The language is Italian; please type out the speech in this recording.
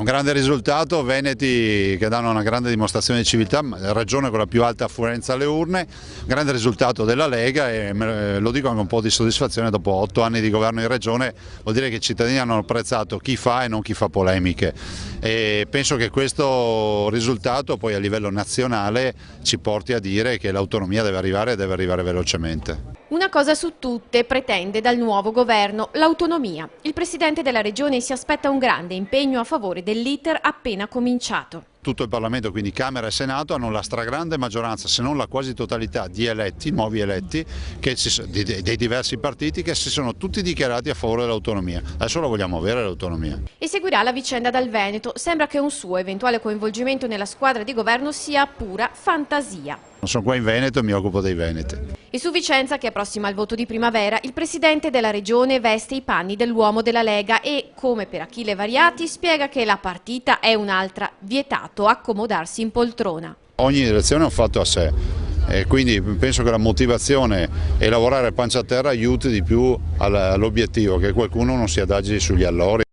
grande risultato, veneti che danno una grande dimostrazione di civiltà, regione con la più alta affluenza alle urne, grande risultato della Lega e lo dico anche un po' di soddisfazione dopo 8 anni di governo in regione, vuol dire che i cittadini hanno apprezzato chi fa e non chi fa polemiche e penso che questo risultato poi a livello nazionale ci porti a dire che l'autonomia deve arrivare velocemente. Una cosa su tutte pretende dal nuovo governo: l'autonomia. Il Presidente della Regione si aspetta un grande impegno a favore dell'iter appena cominciato. Tutto il Parlamento, quindi Camera e Senato, hanno la stragrande maggioranza, se non la quasi totalità di eletti, nuovi eletti, dei diversi partiti che si sono tutti dichiarati a favore dell'autonomia. Adesso la vogliamo avere l'autonomia. E seguirà la vicenda dal Veneto. Sembra che un suo eventuale coinvolgimento nella squadra di governo sia pura fantasia. Non sono qua in Veneto e mi occupo dei veneti. E su Vicenza, che è prossima al voto di primavera, il Presidente della Regione veste i panni dell'uomo della Lega e, come per Achille Variati, spiega che la partita è un'altra: vietato accomodarsi in poltrona. Ogni elezione è un fatto a sé e quindi penso che la motivazione e lavorare pancia a terra aiuti di più all'obiettivo, che qualcuno non si adagi sugli allori.